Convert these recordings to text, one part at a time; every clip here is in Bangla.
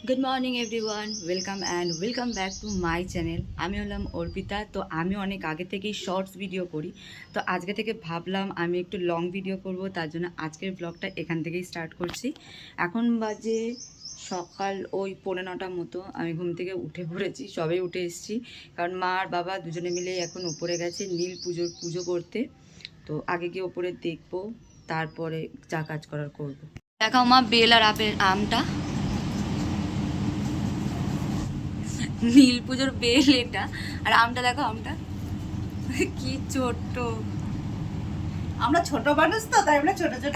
Good morning everyone, welcome back to my channel. আমি হলাম অর্পিতা। তো আমি অনেক আগে থেকেই শর্টস ভিডিও করি, তো আজকে থেকে ভাবলাম আমি একটু লং ভিডিও করব, তার জন্য আজকের ব্লগটা এখান থেকেই স্টার্ট করছি। এখন বাজে সকাল ওই 9:45 মতো। আমি ঘুম থেকে উঠে পড়েছি, সবে উঠে এসেছি, কারণ মা আর বাবা দুজনে মিলেই এখন ওপরে গেছে নীল পুজো করতে। তো আগে গিয়ে ওপরে দেখবো, তারপরে যা কাজ করার করবো। দেখাও মা বেল আর আমটা। নীল পুজোর বেল এটা, আর আমটা দেখো, আমটা কি ছোট্ট। আমরা ছোট মানুষ তো, তাই আমরা ছোট ছোট।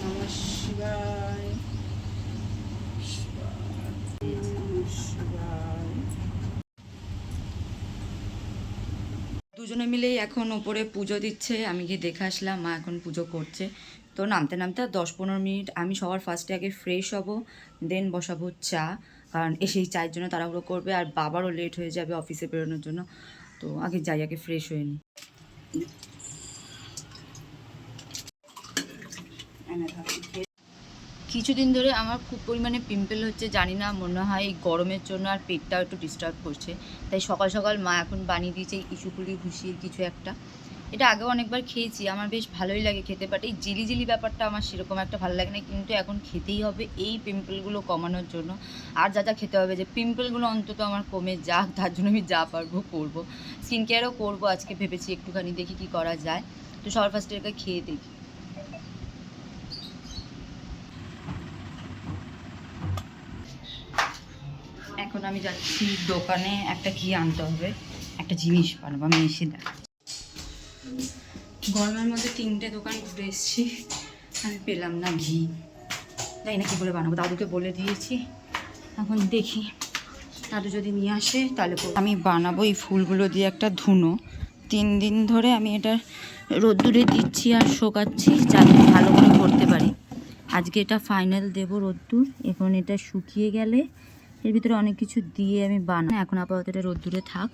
নমঃ শিবায়। দুজনে মিলেই এখন ওপরে পুজো দিচ্ছে, আমি গিয়ে দেখে আসলাম। মা এখন পুজো করছে। তো নামতে নামতে 10-15 মিনিট আমি সবার ফার্স্টে আগে ফ্রেশ হব, দেন বসাবো চা, কারণ এসেই চায়ের জন্য তাড়াহুড়ো করবে, আর বাবারও লেট হয়ে যাবে অফিসে বেরোনোর জন্য। তো আগে যাই, আগে ফ্রেশ হয়ে নিই। কিছুদিন ধরে আমার খুব পরিমাণে পিম্পল হচ্ছে, জানি না, মনে হয় এই গরমের জন্য, আর পেটটাও একটু ডিস্টার্ব করছে। তাই সকাল সকাল মা এখন বানিয়ে দিয়েছে ইসুপুলি ভুসির কিছু একটা। এটা আগেও অনেকবার খেয়েছি, আমার বেশ ভালোই লাগে খেতে, বাট এই জিলি জিলি ব্যাপারটা আমার সেরকম একটা ভালো লাগে না, কিন্তু এখন খেতেই হবে এই পিম্পলগুলো কমানোর জন্য। আর যা যা খেতে হবে, যে পিম্পলগুলো অন্তত আমার কমে যাক, তার জন্য আমি যা পারবো করবো। স্কিন কেয়ারও করবো আজকে ভেবেছি, একটুখানি দেখি কি করা যায়। তো সবার ফার্স্টে এটা খেয়ে দেখি। এখন আমি যাচ্ছি দোকানে, একটা ঘি আনতে হবে, একটা জিনিস বানাবো, আমি এসে দেখা। গরমের মধ্যে 3টে দোকান ঘুরে এসেছি, আমি পেলাম না ঘি। তাই না কী করে বানাবো, দাদুকে বলে দিয়েছি, এখন দেখি দাদু যদি নিয়ে আসে তাহলে আমি বানাবো। এই ফুলগুলো দিয়ে একটা ধুনো, 3 দিন ধরে আমি এটা রোদ্দুরে দিচ্ছি আর শোকাচ্ছি, যাতে ভালো করে করতে পারি। আজকে এটা ফাইনাল দেবো রোদ্দুর। এখন এটা শুকিয়ে গেলে এর ভিতরে অনেক কিছু দিয়ে আমি বানাই। এখন আপাতত এটা রোদ্দুরে থাক,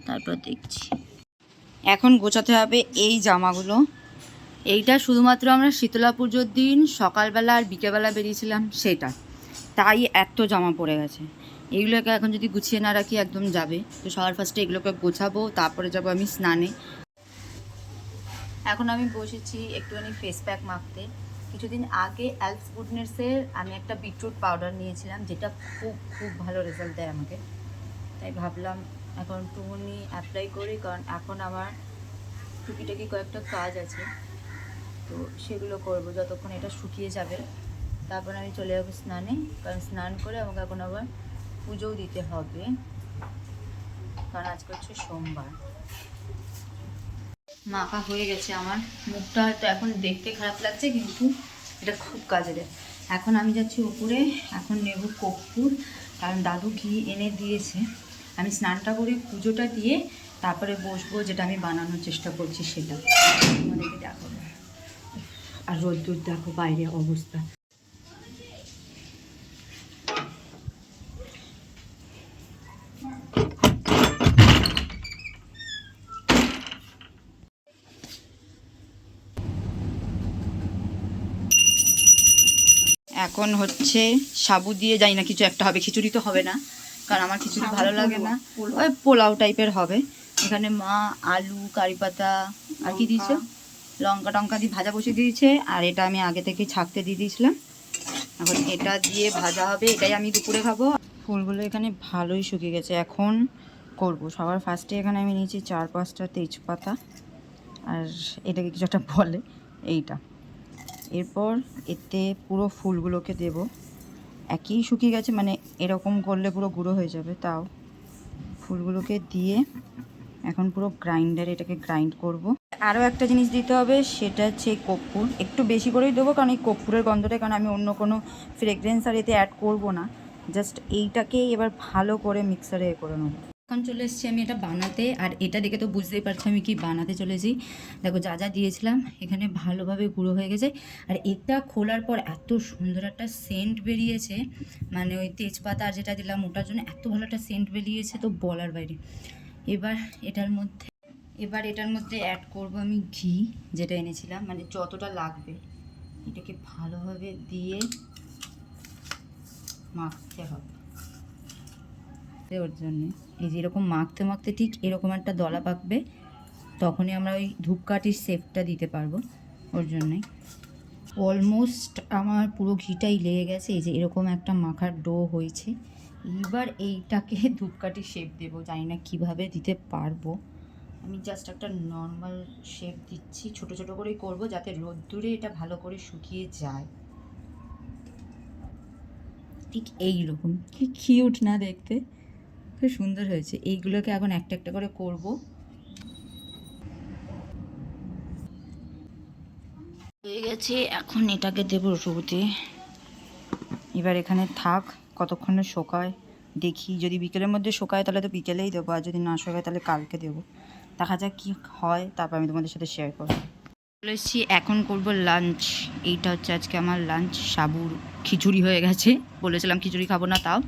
তারপর দেখছি। এখন গোছাতে হবে এই জামাগুলো। এইটা শুধুমাত্র আমরা শীতলা পুজোর দিন সকালবেলা আর বিকেলবেলা বেরিয়েছিলাম সেটা, তাই এত জামা পড়ে গেছে। এইগুলোকে এখন যদি গুছিয়ে না রাখি একদম যাবে। তো সবার ফার্স্টে এগুলোকে গোছাবো, তারপরে যাব আমি স্নানে। এখন আমি বসেছি একটুখানি ফেস প্যাক মাখতে। কিছুদিন আগে অ্যালপস গুডনেসের আমি একটা বিটরুট পাউডার নিয়েছিলাম, যেটা খুব খুব ভালো রেজাল্ট দেয় আমাকে। তাই ভাবলাম এখন একটুখানি অ্যাপ্লাই করি, কারণ এখন আমার টুকিটাকি কয়েকটা কাজ আছে, তো সেগুলো করবো যতক্ষণ এটা শুকিয়ে যাবে। তারপর আমি চলে যাবো স্নানে, কারণ স্নান করে আমাকে এখন আবার পুজোও দিতে হবে, কারণ আজকে হচ্ছে সোমবার। মাখা হয়ে গেছে আমার। মুখটা হয়তো এখন দেখতে খারাপ লাগছে, কিন্তু এটা খুব কাজে দেয়। এখন আমি যাচ্ছি উপরে, এখন নেব কর্পূর, কারণ দাদু ঘি এনে দিয়েছে। আমি স্নানটা করে পুজোটা দিয়ে তারপরে বসবো, যেটা আমি বানানোর চেষ্টা করছি সেটা তোমাদেরকে দেখাবো। আর রোদ্দুর দেখো বাইরে অবস্থা। এখন হচ্ছে সাবু দিয়ে, যাই না কিছু একটা হবে, খিচুড়ি তো হবে না, কারণ আমার খিচুড়ি ভালো লাগে না, ওই পোলাও টাইপের হবে। এখানে মা আলু, কারি পাতা আর কি দিয়েছে, লঙ্কা টঙ্কা দিয়ে ভাজা বসিয়ে দিয়েছে, আর এটা আমি আগে থেকে ছাকতে দিয়ে দিয়েছিলাম। এখন এটা দিয়ে ভাজা হবে, এটাই আমি দুপুরে খাবো। ফুলগুলো এখানে ভালোই শুকিয়ে গেছে, এখন করব। সবার ফার্স্টে এখানে আমি নিয়েছি 4-5টা তেজপাতা, আর এটাকে কিছু একটা বলে এইটা। এরপর এতে পুরো ফুলগুলোকে দেব, একই শুকিয়ে গেছে, মানে এরকম করলে পুরো গুঁড়ো হয়ে যাবে। তাও ফুলগুলোকে দিয়ে এখন পুরো গ্রাইন্ডারে এটাকে গ্রাইন্ড করব। আরও একটা জিনিস দিতে হবে, সেটা হচ্ছে কর্পূর। একটু বেশি করেই দেবো, কারণ এই কর্পূরের গন্ধটা, কারণ আমি অন্য কোনো ফ্রেগরেন্স আর এতে অ্যাড করব না, জাস্ট এইটাকেই এবার ভালো করে মিক্সারে করে নেবো। এখন চলে এসেছি আমি এটা বানাতে, আর এটা দেখে তো বুঝতেই পারছি আমি কি বানাতে চলেছি। দেখো যা যা দিয়েছিলাম এখানে ভালোভাবে গুঁড়ো হয়ে গেছে, আর এটা খোলার পর এত সুন্দর একটা সেন্ট বেরিয়েছে, মানে ওই তেজপাতা আর যেটা দিলাম ওটার জন্য এত ভালো একটা সেন্ট বেরিয়েছে, তো বলার বাইরে। এবার এটার মধ্যে অ্যাড করব আমি ঘি, যেটা এনেছিলাম, মানে যতটা লাগবে। এটাকে ভালোভাবে দিয়ে মাখতে হবে ওর জন্যে। এই যে এরকম মাখতে মাখতে ঠিক এরকম একটা দলা পাকবে, তখনই আমরা ওই ধূপকাঠির শেপটা দিতে পারবো। ওর জন্যে অলমোস্ট আমার পুরো ঘিটাই লেগে গেছে। এই যে এরকম একটা মাখার ডো হয়েছে। এবার এইটাকে ধূপকাঠির শেপ দেবো, জানি না কীভাবে দিতে পারবো। আমি জাস্ট একটা নর্মাল শেপ দিচ্ছি, ছোট ছোট করেই করবো যাতে রোদ্দুরে এটা ভালো করে শুকিয়ে যায়। ঠিক এইরকম, কি কিউট না দেখতে, খুব সুন্দর হয়েছে। এইগুলোকে এখন একটা একটা করে করব। হয়ে গেছে, এখন এটাকে দেবো রোদে। এবার এখানে থাক, কতক্ষণে শোকায় দেখি। যদি বিকেলের মধ্যে শোকায় তাহলে তো বিকেলেই দেবো, আর যদি না শোকায় তাহলে কালকে দেবো। দেখা যাক কী হয়, তারপর আমি তোমাদের সাথে শেয়ার করবো। চলে এসেছি, এখন করবো লাঞ্চ। এইটা হচ্ছে আজকে আমার লাঞ্চ। সাবুর খিচুড়ি হয়ে গেছে, বলেছিলাম খিচুড়ি খাবো না তাও।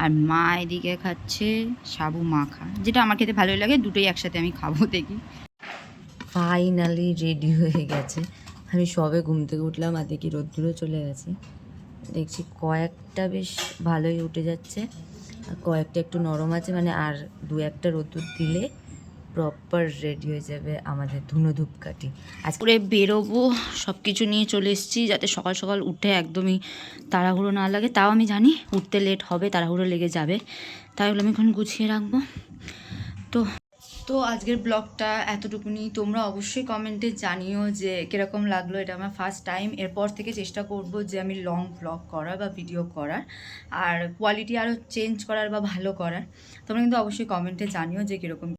আর মা এদিকে খাচ্ছে সাবু মাখা, যেটা আমার খেতে ভালোই লাগে। দুটোই একসাথে আমি খাবো, দেখি। ফাইনালি রেডি হয়ে গেছে। আমি সবে ঘুম থেকে উঠলাম আর দেখি রোদ্দুরও চলে গেছে। দেখছি কয়েকটা বেশ ভালোই উঠে যাচ্ছে, আর কয়েকটা একটু নরম আছে, মানে আর দু একটা রোদ্দুর দিলে প্রপার রেডি হয়ে যাবে আমাদের ধুনো ধূপকাঠি। আজকে বেরোবো, সব কিছু নিয়ে চলে এসেছি যাতে সকাল সকাল উঠে একদমই তাড়াহুড়ো না লাগে। তাও আমি জানি উঠতে লেট হবে, তাড়াহুড়ো লেগে যাবে, তাই বলে আমি এখন গুছিয়ে রাখবো। তো আজকের ব্লগটা এতটুকুনি। তোমরা অবশ্যই কমেন্টে জানিও যে কীরকম লাগলো। এটা আমার ফার্স্ট টাইম। এরপর থেকে চেষ্টা করব যে আমি লং ব্লগ করার বা ভিডিও করার, আর কোয়ালিটি আরও চেঞ্জ করার বা ভালো করার। তোমরা কিন্তু অবশ্যই কমেন্টে জানিও যে কীরকম